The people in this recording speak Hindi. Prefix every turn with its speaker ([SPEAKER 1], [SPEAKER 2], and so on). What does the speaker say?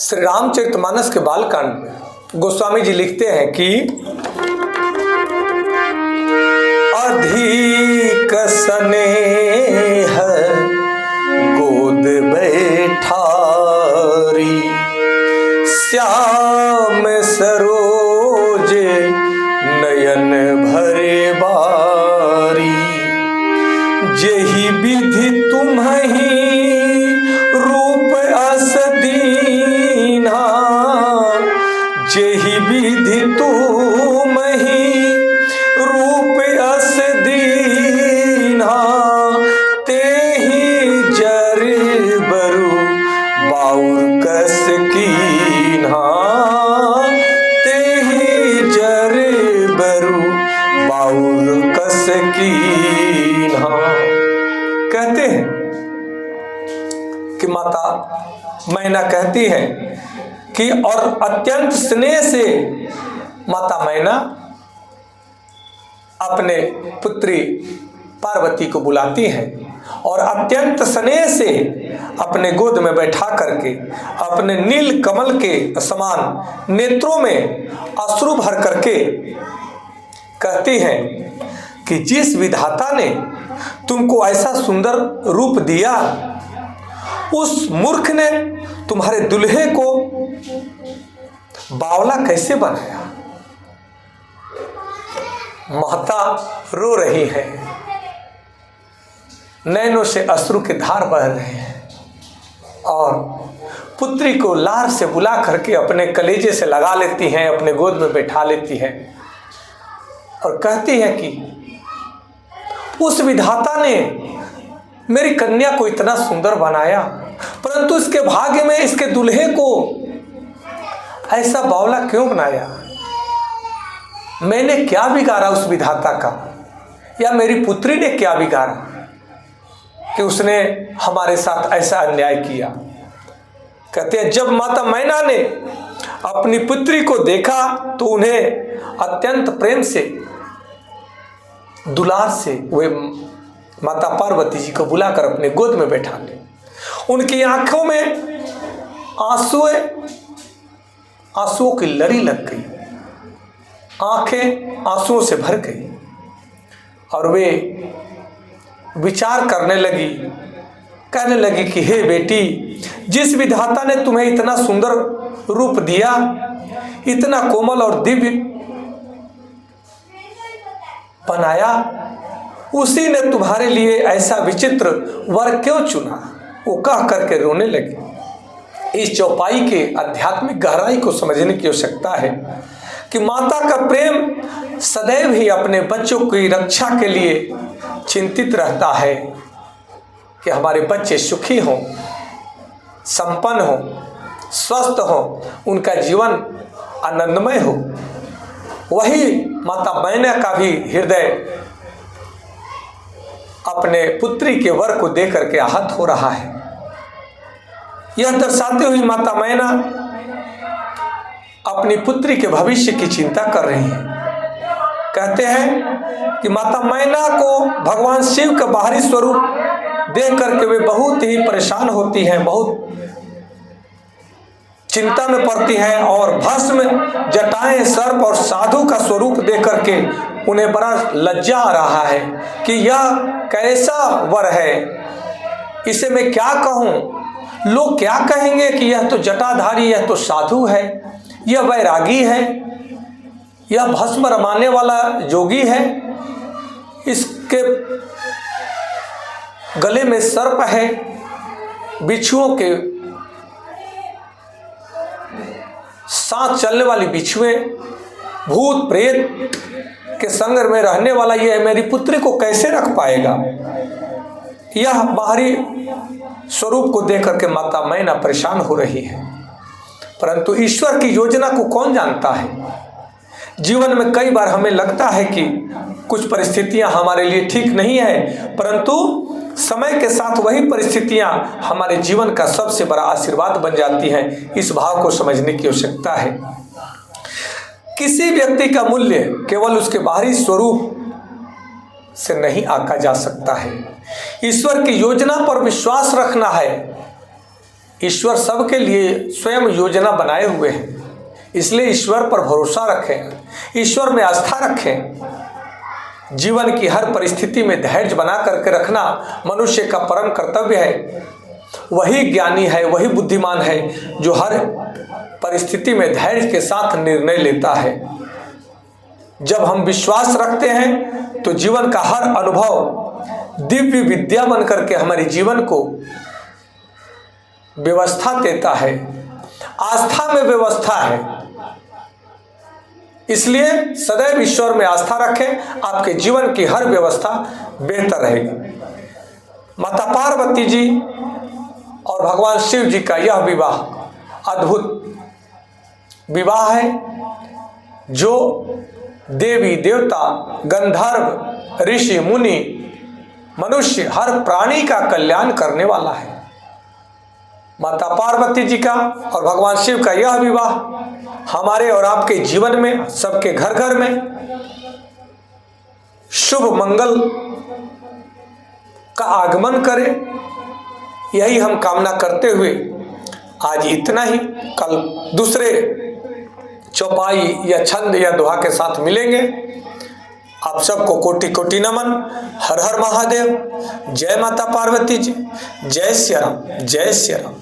[SPEAKER 1] श्री रामचरितमानस के बालकांड में गोस्वामी जी लिखते हैं कि अधिक स्नेह गोद बैठारी श्याम सरोज नयन भरे बारी जेहि विधि तुम्हि रूप अस दीन्हा जेहि विधि तुम्हि रूप अस दीन्हा तेहि जर बरु बाउर कस कीन्हा तेहि जर बरु बाउर कस कीन्हा। कहते हैं कि माता मैना कहती है कि और अत्यंत स्नेह से माता मैना अपने पुत्री पार्वती को बुलाती हैं और अत्यंत स्नेह से अपने गोद में बैठा करके अपने नील कमल के समान नेत्रों में अश्रु भर करके कहती हैं कि जिस विधाता ने तुमको ऐसा सुंदर रूप दिया उस मूर्ख ने तुम्हारे दुल्हे को बावला कैसे बनाया। माता रो रही है, नैनों से अश्रु के धार बह रहे हैं और पुत्री को लार से बुला करके अपने कलेजे से लगा लेती हैं, अपने गोद में बैठा लेती हैं और कहती है कि उस विधाता ने मेरी कन्या को इतना सुंदर बनाया परंतु इसके भाग्य में इसके दुल्हे को ऐसा बावला क्यों बनाया। मैंने क्या बिगाड़ा उस विधाता का, या मेरी पुत्री ने क्या बिगाड़ा कि उसने हमारे साथ ऐसा अन्याय किया। कहते हैं जब माता मैना ने अपनी पुत्री को देखा तो उन्हें अत्यंत प्रेम से दुलार से वे माता पार्वती जी को बुलाकर अपने गोद में बैठा ले। उनकी आंखों में आंसुओं की लरी लग गई, आंखें आंसुओं से भर गई और वे विचार करने लगी, कहने लगी कि हे बेटी, जिस विधाता ने तुम्हें इतना सुंदर रूप दिया, इतना कोमल और दिव्य बनाया, उसी ने तुम्हारे लिए ऐसा विचित्र वर क्यों चुना। वो कह करके रोने लगी। इस चौपाई के आध्यात्मिक गहराई को समझने की आवश्यकता है कि माता का प्रेम सदैव ही अपने बच्चों की रक्षा के लिए चिंतित रहता है कि हमारे बच्चे सुखी हों, संपन्न हों, स्वस्थ हों, उनका जीवन आनंदमय हो। वही माता मैना का भी हृदय अपने पुत्री के वर को देकर के आहत हो रहा है। यह दर्शाते हुए माता मैना अपनी पुत्री के भविष्य की चिंता कर रही है। कहते हैं कि माता मैना को भगवान शिव का बाहरी स्वरूप देख करके वे बहुत ही परेशान होती हैं, बहुत चिंता में पड़ती हैं और भस्म, जटाएं, सर्प और साधु का स्वरूप देख करके उन्हें बड़ा लज्जा आ रहा है कि यह कैसा वर है, इसे मैं क्या कहूँ। लोग क्या कहेंगे कि यह तो जटाधारी, यह तो साधु है, यह वैरागी है, यह भस्म रमाने वाला जोगी है, इसके गले में सर्प है, बिच्छुओं के साथ चलने वाली बिच्छुए, भूत प्रेत के संग में रहने वाला यह मेरी पुत्री को कैसे रख पाएगा। यह बाहरी स्वरूप को देख करके माता मैना परेशान हो रही है, परंतु ईश्वर की योजना को कौन जानता है। जीवन में कई बार हमें लगता है कि कुछ परिस्थितियां हमारे लिए ठीक नहीं है, परंतु समय के साथ वही परिस्थितियां हमारे जीवन का सबसे बड़ा आशीर्वाद बन जाती हैं। इस भाव को समझने की आवश्यकता है। किसी व्यक्ति का मूल्य केवल उसके बाहरी स्वरूप से नहीं आंका जा सकता है। ईश्वर की योजना पर विश्वास रखना है ईश्वर सबके लिए स्वयं योजना बनाए हुए हैं, इसलिए ईश्वर पर भरोसा रखें, ईश्वर में आस्था रखें। जीवन की हर परिस्थिति में धैर्य बना करके रखना मनुष्य का परम कर्तव्य है। वही ज्ञानी है, वही बुद्धिमान है जो हर परिस्थिति में धैर्य के साथ निर्णय लेता है। जब हम विश्वास रखते हैं तो जीवन का हर अनुभव दिव्य विद्या बन करके हमारे जीवन को व्यवस्था देता है। आस्था में व्यवस्था है, इसलिए सदैव ईश्वर में आस्था रखें, आपके जीवन की हर व्यवस्था बेहतर रहेगी। माता पार्वती जी और भगवान शिव जी का यह विवाह अद्भुत विवाह है, जो देवी देवता गंधर्व ऋषि मुनि मनुष्य हर प्राणी का कल्याण करने वाला है। माता पार्वती जी का और भगवान शिव का यह विवाह हमारे और आपके जीवन में, सबके घर घर में शुभ मंगल का आगमन करे, यही हम कामना करते हुए आज इतना ही। कल दूसरे चौपाई या छंद या दोहा के साथ मिलेंगे। आप सबको कोटि कोटि नमन। हर हर महादेव। जय माता पार्वती जी। जय श्री राम। जय श्री राम।